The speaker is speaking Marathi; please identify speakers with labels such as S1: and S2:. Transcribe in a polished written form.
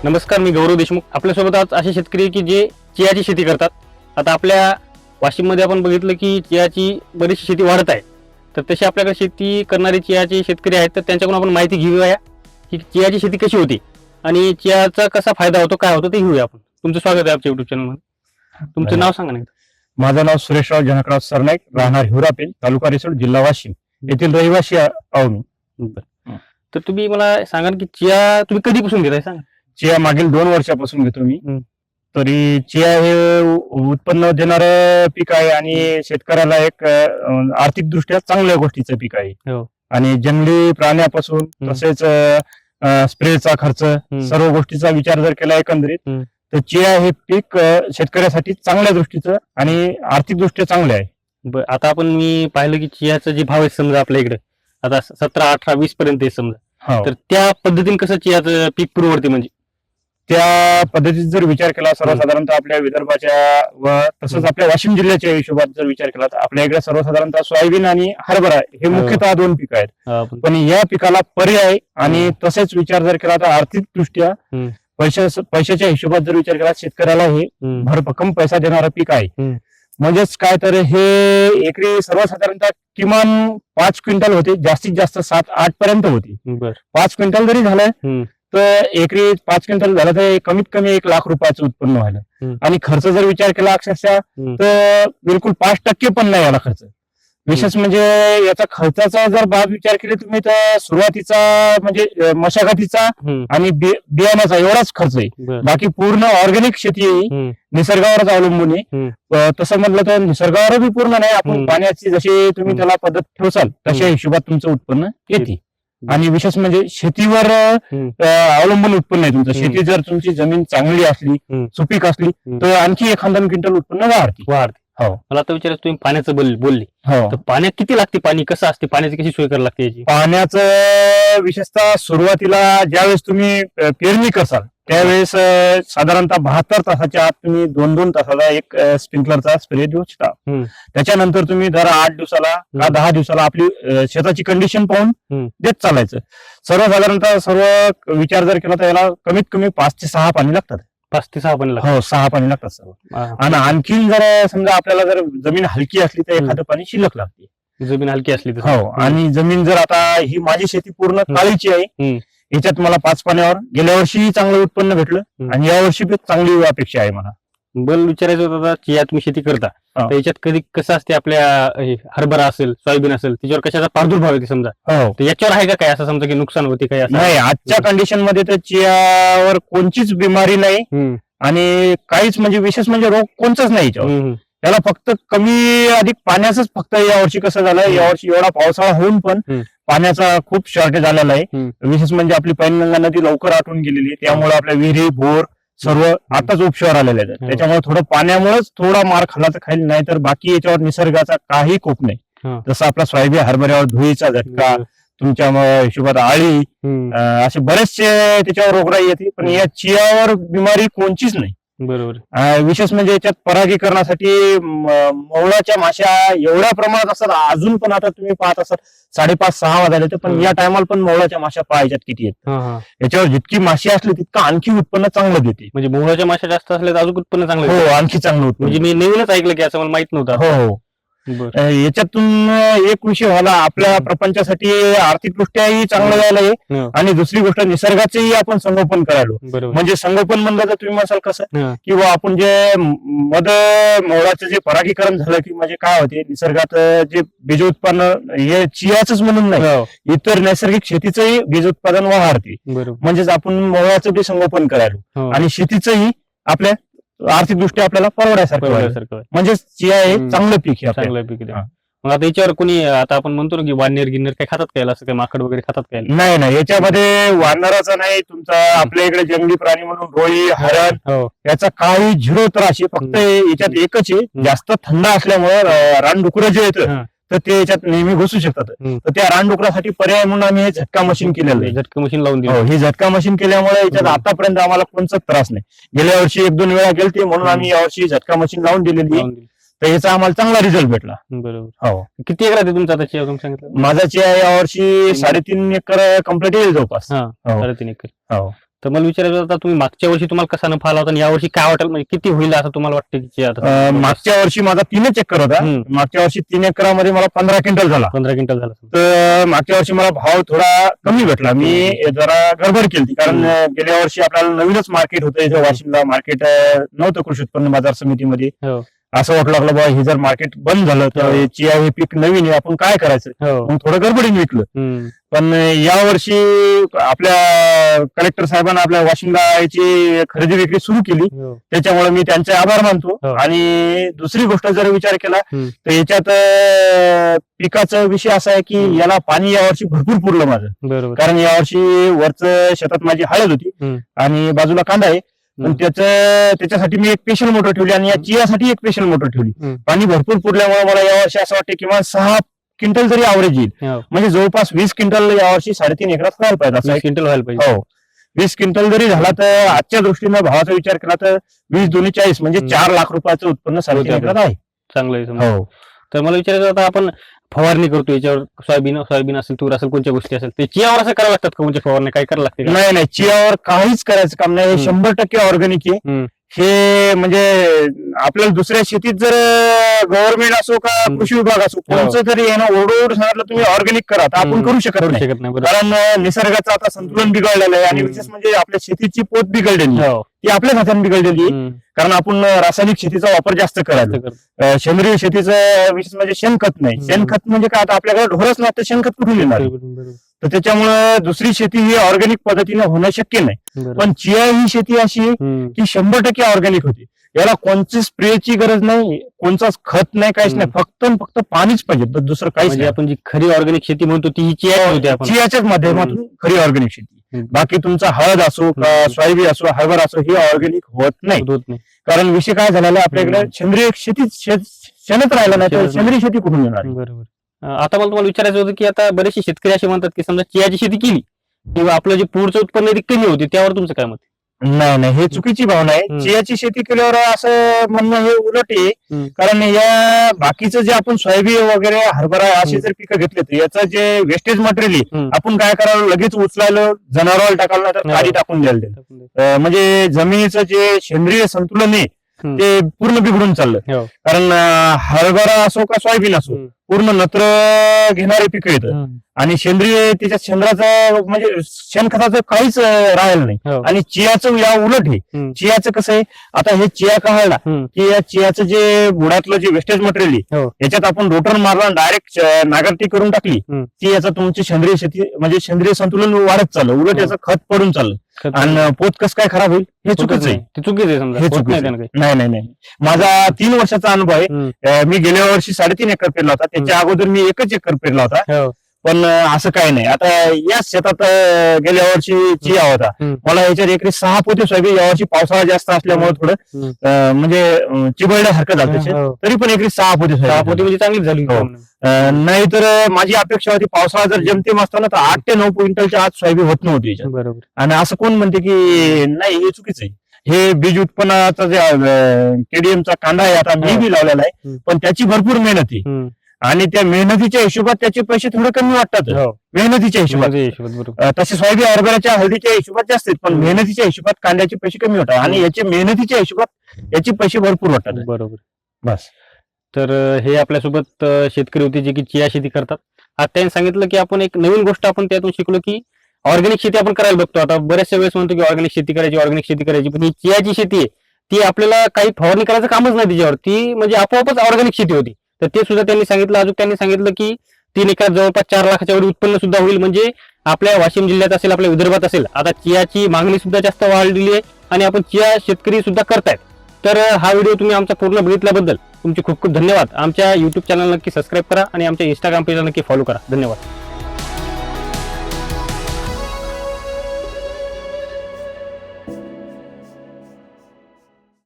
S1: नमस्कार, मी गौरव देशमुख. आपल्यासोबत आज असे शेतकरी की जे चियाची शेती करतात. आता आपल्या वाशिममध्ये आपण बघितलं की चियाची बरीचशी शेती वाढत आहे. तर तशी आपल्याकडे शेती करणारे चियाचे शेतकरी आहेत, तर त्यांच्याकडून आपण माहिती घेऊया की चियाची शेती कशी होती आणि चियाचा कसा फायदा होतो, काय होतो ते घेऊया आपण. तुमचं स्वागत आहे आमच्या युट्यूब चॅनलमध्ये. तुमचं नाव सांगा ना.
S2: माझं नाव सुरेशराव जनकराव सरनाईक, राहणार हिवरापेल, तालुका रिसोड, जिल्हा वाशिम येथील रहिवासी आहो मी.
S1: बरं. तर तुम्ही मला सांगा की चिया तुम्ही कधीपासून घेताय सांगा.
S2: चिया मागील 2 वर्षापासून घेतो मी.
S1: हम्म.
S2: तरी चिया हे उत्पन्न देणारं पीक आहे आणि शेतकऱ्याला एक आर्थिक दृष्ट्या चांगल्या गोष्टीचं पीक आहे.
S1: हो.
S2: आणि जंगली प्राण्यापासून तसेच स्प्रेचा खर्च सर्व गोष्टीचा विचार जर केला एकंदरीत तर चिया हे पीक शेतकऱ्यासाठी चांगल्या दृष्टीचं आणि आर्थिक दृष्ट्या चांगले आहे.
S1: बरं. आता आपण मी पाहिलं की चियाचं जे भाव आहे समजा आपल्या इकडे आता 17, 18, 20 पर्यंत आहे समजा.
S2: हो.
S1: तर त्या पद्धतीने कसं चियाचं पीक पुरवडते म्हणजे
S2: त्या पद्धतीत जर विचार केला सर्वसाधारणतः आपल्या विदर्भाच्या व तसंच आपल्या वाशिम जिल्ह्याच्या हिशोबात जर विचार केला तर आपल्या इकडे सर्वसाधारणतः सोयाबीन आणि हरभरा हे मुख्यतः 2 पिकं आहेत. पण या पिकाला पर्याय आणि तसेच विचार जर केला तर आर्थिक दृष्ट्या पैशाच्या हिशोबात जर विचार केला शेतकऱ्याला हे भरभक्कम पैसा देणारं पीक आहे. म्हणजेच काय तर हे एकरी सर्वसाधारणतः किमान 5 क्विंटल होते, जास्तीत जास्त 7-8 पर्यंत होती. 5 क्विंटल जरी झालं तर एकरी 5 क्विंटल झालं तर कमीत कमी 1 लाख रुपयाचं उत्पन्न व्हायला. आणि खर्च जर विचार केला अक्षरशः तर बिलकुल 5% पण नाही याला खर्च. विशेष म्हणजे याचा खर्चाचा जर बाब विचार केला तुम्ही तर सुरुवातीचा म्हणजे मशागतीचा आणि बियाण्याचा एवढाच खर्च आहे. बाकी पूर्ण ऑर्गॅनिक शेती आहे, निसर्गावरच अवलंबून आहे. तसं म्हटलं तर निसर्गावर बी पूर्ण नाही, आपण पाण्याची जशी तुम्ही त्याला पद्धत ठेवसाल तशा हिशोबात तुमचं उत्पन्न येते. आणि विशेष म्हणजे शेतीवर अवलंबून उत्पन्न आहे तुमचं. शेती जर तुमची जमीन चांगली असली, सुपीक असली तर आणखी 1 क्विंटल उत्पन्न वाढते. हो.
S1: मला आता विचारायचं तुम्ही पाण्याचं बोलली
S2: हो.
S1: तर पाण्यात किती लागते, पाणी कसं असते, पाण्याची कशी सोय करावी लागते याची?
S2: पाण्याचं विशेषतः सुरुवातीला ज्यावेळेस तुम्ही पेरणी करसाल त्यावेळेस साधारणतः 72 तासाच्या आत तुम्ही 2-2 तासाला एक स्प्रिंकलरचा स्प्रे देऊ शकता. त्याच्यानंतर तुम्ही दर 8 दिवसाला का 10 दिवसाला आपली शेताची कंडिशन पाहून देत चालायचं. सर्वसाधारणतः सर्व विचार जर केला तर याला कमीत कमी 5 ते 6 पाणी लागतात.
S1: 5 ते 6 पाणी
S2: हो, 6 पाणी लागतात सर्व. आणि आणखीन जर समजा आपल्याला जर जमीन हलकी असली तर एखादं पाणी शिल्लक लागते.
S1: जमीन हलकी असली तर.
S2: हो. आणि जमीन जर आता ही माझी शेती पूर्ण काळीची आहे, याच्यात मला 5 पाण्यावर गेल्या वर्षी चांगलं उत्पन्न भेटलं आणि यावर्षी चांगली अपेक्षा आहे मला.
S1: विचारायचं होतं आता चिया तुम्ही शेती करता तर याच्यात कधी कसं असते आपल्या हरभरा असेल, सोयाबीन असेल, त्याच्यावर कशाचा प्रादुर्भाव येते समजा.
S2: हो.
S1: तर याच्यावर आहे का काय असं समजा की नुकसान होते काय असं?
S2: नाही, आजच्या कंडिशन मध्ये तर चियावर कोणतीच बिमारी नाही आणि काहीच म्हणजे विशेष म्हणजे रोग कोणताच नाही याच्यावर. याला फक्त कमी अधिक पाण्याचंच फक्त यावर्षी कसं झालं, यावर्षी एवढा पावसाळा होऊन पण पाण्याचा खूप शॉर्टेज आलेला आहे. विशेष म्हणजे आपली पैनगंगा नदी लवकर आटून गेलेली आहे, त्यामुळे आपल्या विहिरी बोर सर्व आताच उपशावर आलेले आहेत. त्याच्यामुळे थोडं पाण्यामुळेच थोडा मार खाल्ला तर खाईल, नाही तर बाकी याच्यावर निसर्गाचा काही कोप नाही. जसं आपला सोयाबीन हरभऱ्यावर धुळीचा झटका, तुमच्या हिशोबात आळी, असे बरेचसे त्याच्यावर रोगराई येते, पण या चियावर बिमारी कोणचीच नाही.
S1: बरोबर.
S2: विशेष म्हणजे याच्यात परागीकरणासाठी मौळाच्या माश्या एवढ्या प्रमाणात असतात. अजून पण आता तुम्ही पाहत असाल 5:30-6 वाजले तर पण या टायमाला पण मौळाच्या माश्या पाहायच्यात किती आहेत. याच्यावर जितकी माशी असली तितकं आणखी उत्पन्न चांगलं देते.
S1: म्हणजे मोहळाच्या माश्या जास्त असल्या तर अजून उत्पन्न चांगलं.
S2: हो, आणखी चांगलं उत्पन्न.
S1: म्हणजे मी नवीनच ऐकलं की असं मला माहित नव्हतं.
S2: हो. याच्यातून एक विषय व्हायला आपल्या प्रपंचासाठी आर्थिकदृष्ट्याही चांगलं झालंय आणि दुसरी गोष्ट निसर्गाचंही आपण संगोपन करायलो. म्हणजे संगोपन म्हणलं तर तुम्ही म्हणाल कसं किंवा आपण जे मोळाचं जे परागीकरण झालं की म्हणजे काय होते निसर्गात जे बीज उत्पन्न हे चियाच म्हणून नाही, इतर नैसर्गिक शेतीचंही बीज उत्पादन वाढते. म्हणजेच आपण मोळाचं बी संगोपन करायलो आणि शेतीचंही आपल्या आर्थिक दृष्ट्या आपल्याला परवडायसारखं. म्हणजे चिया हे चांगलं पीक आहे.
S1: चांगलं पीक. मग आता याच्यावर कोणी आता आपण म्हणतो ना की वानर गिन्नर काय खातात काय, असं काय माकड वगैरे खातात काय?
S2: नाही, याच्यामध्ये वानराचा नाही, तुमचा आपल्या इकडे जंगली प्राणी म्हणून रोळी, हरण याचा काही 0 त्रास आहे. फक्त याच्यात एकच आहे, जास्त थंड असल्यामुळे रानडुकरं जे येतं तर ते याच्यात नेहमी घुसू शकतात. तर त्या रानडुकरासाठी पर्याय म्हणून आम्ही हे झटका मशीन केलेलं आहे.
S1: झटका मशीन लावून दिलं.
S2: ही झटका मशीन केल्यामुळे याच्यात आतापर्यंत आम्हाला कोणताच त्रास नाही. गेल्या वर्षी 1-2 वेळा गेलते म्हणून आम्ही यावर्षी झटका मशीन लावून दिलेली आहे. तर याचा आम्हाला चांगला रिझल्ट भेटला.
S1: बरोबर.
S2: हो.
S1: किती एकर आहे तुमचा आता चिया तुम्ही सांगितलं?
S2: माझा चिया यावर्षी 3.5 एकर कम्प्लीट येईल जवळपास.
S1: 3.5 एकर.
S2: हो.
S1: तर मला विचारायचं होतं, तुम्ही मागच्या वर्षी तुम्हाला कसा नफा आला होता आणि यावर्षी काय वाटेल, म्हणजे किती होईल असं तुम्हाला वाटतं की चिया आता?
S2: मागच्या वर्षी माझा 3 एकर होता. मागच्या वर्षी 3 एकरामध्ये मला 15 क्विंटल झाला.
S1: 15 क्विंटल झाला.
S2: तर मागच्या वर्षी मला भाव थोडा कमी भेटला. मी जरा गडबड केली, कारण गेल्या वर्षी आपल्याला नवीनच मार्केट होतं इथं वाशिमला. मार्केट नव्हतं कृषी उत्पन्न बाजार समितीमध्ये. असं वाटलं लागलं बाबा हे जर मार्केट बंद झालं तर चिया हे पीक नवीन आहे, आपण काय करायचं. मग थोडं गडबडीने विकलं. पण या वर्षी आपल्या कलेक्टर साहेबांना आपल्या वाशिमला याची खरेदी विक्री सुरू केली. त्याच्यामुळे मी त्यांचे आभार मानतो. आणि दुसरी गोष्ट जर विचार केला तर याच्यात पिकाचा विषय असा आहे की याला पाणी यावर्षी भरपूर पुरलं माझं. कारण यावर्षी वरचं शेतात माझी हळद होती आणि बाजूला कांदा आहे. पण त्याच्यासाठी मी एक स्पेशल मोटर ठेवली आणि या चियासाठी एक स्पेशल मोटर ठेवली. पाणी भरपूर पुरल्यामुळे मला यावर्षी असं वाटतं किंवा 6 क्विंटल जरी ॲव्हरेज येईल, म्हणजे जवळपास 20 क्विंटल यावर्षी 3.5 एकरात व्हायला पाहिजे. 20 क्विंटल जरी झाला तर आजच्या दृष्टीनं भावाचा विचार केला तर 20×2 = 40 म्हणजे 4 लाख रुपयाचं उत्पन्न 3.5 एकरात आहे.
S1: चांगलं आहे. तर मला विचारायचं होतं, आपण फवारणी करतो याच्यावर, सोयाबीन असेल, तूर असेल, कोणत्या गोष्टी असेल, ते चियावर असं करावं लागतात का? म्हणजे फवारणी काय करावं लागते?
S2: नाही, चियावर काहीच करायचं काम नाही. 100% ऑर्गॅनिक आहे. हे म्हणजे आपल्याला दुसऱ्या शेतीत जर गव्हर्नमेंट असो का कृषी विभाग असो, कोणचं तरी ओरडून सांगितलं तुम्ही ऑर्गॅनिक करा, तर आपण करू शकत नाही. कारण निसर्गाचं आता संतुलन बिघडलेलं आहे. आणि विशेष म्हणजे आपल्या शेतीची पोत बिघडलेली ती आपल्याच हाताने बिघडलेली. कारण आपण रासायनिक शेतीचा वापर जास्त करायला. सेंद्रिय शेतीचं विशेष म्हणजे शेणखत नाही. शेणखत म्हणजे काय, आता आपल्याकडे ढोरच नाही तर शेणखत कुठून येणार? तर त्याच्यामुळे दुसरी शेती ही ऑर्गॅनिक पद्धतीने होणं शक्य नाही. पण चिया ही शेती अशी की 100% ऑर्गॅनिक होती. याला कोणती स्प्रेची गरज नाही, कोणताच खत नाही, काहीच नाही. फक्त पाणीच पाहिजे, दुसरं काहीच नाही.
S1: आपण जी खरी ऑर्गॅनिक शेती म्हणतो ती ही
S2: चियाच्याच माध्यमातून खरी ऑर्गॅनिक शेती. बाकी तुमचा हळद असो का सोयाबीन असो, हरभरा असो, ही ऑर्गॅनिक होत नाही. कारण विषय काय झालेला आहे, आपल्याकडे सेंद्रिय शेती शेणच राहिला नाही तर सेंद्रिय शेती कुठून येणार?
S1: बरोबर. आता मला तुम्हाला विचारायचं होतं की आता बरेचसे शेतकरी असे म्हणतात की समजा चियाची शेती केली किंवा आपलं जे पुढचं उत्पन्न आहे ते कमी होते, त्यावर तुमचं काय मत?
S2: नाही, हे चुकीची भावना आहे. चियाची शेती केल्यावर असं म्हणणं हे उलट आहे. कारण या बाकीचं जे आपण सोयाबीन वगैरे हरभरा अशी जर पिकं घेतली तर याचं जे वेस्टेज मटेरियल आहे, आपण काय करावं, लगेच उचलायला जनावराला टाकायला नाही तर खाली टाकून द्यायला. म्हणजे जमिनीचं जे सेंद्रिय संतुलन आहे ते पूर्ण बिघडून चाललं. कारण हरभरा असो का सोयाबीन असो, पूर्ण नत्र घेणारे पिकं येतं आणि सेंद्रिय त्याच्या शेंद्राचं म्हणजे शेणखताचं काहीच राहिलं नाही. आणि चियाचं या उलट आहे. चियाचं कसं आहे, आता हे चिया काढला की या चियाचं जे बुडातलं जे वेस्टेज मटेरियल आहे याच्यात आपण रोटर मारला, डायरेक्ट नांगरटी करून टाकली की याचं तुमची सेंद्रिय शेती म्हणजे सेंद्रिय संतुलन वाढत चाललं. उलट याचं खत पडून चाललं आणि पोत कसं काय खराब होईल? हे चुकीचं आहे. हे चुकीचं नाही. माझा 3 वर्षाचा अनुभव आहे. मी गेल्या वर्षी 3.5 एकर पेरला होता. त्याच्या अगोदर मी 1 एकर पेरला होता. पण असं काही नाही. आता याच शेतात गेल्या वर्षी चिया होता. मला याच्यात एकरी 6 पोते सोयाबीन. यावर्षी पावसाळा जास्त असल्यामुळे थोडं म्हणजे चिबळल्यासारखं झालं. तरी पण एकरी 6 पोते सोयाबीन
S1: म्हणजे चांगली झाली.
S2: नाही तर माझी अपेक्षा होती पावसाळा जर जमतेम असताना तर 8 ते 9 क्विंटलच्या आत सोयाबीन होत नव्हती याच्यात.
S1: बरोबर.
S2: आणि असं कोण म्हणते की नाही, हे चुकीचं आहे. हे बीज उत्पन्नाचा जे केडीएमचा कांदा आहे आता मी बी लावलेला आहे, पण त्याची भरपूर मेहनत आहे. आणि त्या मेहनतीच्या हिशोबात त्याचे पैसे थोडे कमी वाटतात. मेहनतीच्या हिशोबात तसे सोयाबीन हरभऱ्याच्या हळदीच्या हिशोबात जास्त आहेत, पण मेहनतीच्या हिशोबात कांद्याचे पैसे कमी वाटतात. आणि याचे मेहनतीच्या हिशोबात याचे पैसे भरपूर वाटतात.
S1: बरोबर.
S2: बस.
S1: तर हे आपल्यासोबत शेतकरी होते जे की चिया शेती करतात. आता त्यांनी सांगितलं की आपण एक नवीन गोष्ट आपण त्यातून शिकलो की ऑर्गॅनिक शेती आपण करायला बघतो. आता बऱ्याचशा वेळेस म्हणतो की ऑर्गॅनिक शेती करायची, पण ही चियाची शेती आहे ती आपल्याला काही फवारणी करायचं कामच नाही तिच्यावर, ती म्हणजे आपोआपच ऑर्गॅनिक शेती होती. तर ते सुद्धा त्यांनी सांगितलं. अजून त्यांनी सांगितलं की 3 एकरात जवळपास 4 लाखाच्या वर उत्पन्न सुद्धा होईल. म्हणजे आपल्या वाशिम जिल्ह्यात असेल, आपल्या विदर्भात असेल, आता चियाची मागणी सुद्धा जास्त वाढलेली आहे आणि आपण चिया शेतकरी सुद्धा करतायत. तर हा व्हिडिओ तुम्ही आमचा पूर्ण बघितल्याबद्दल तुमचे खूप खूप धन्यवाद. आमच्या युट्यूब चॅनल नक्की सबस्क्राईब करा आणि आमच्या इंस्टाग्राम पेजला नक्की फॉलो करा. धन्यवाद.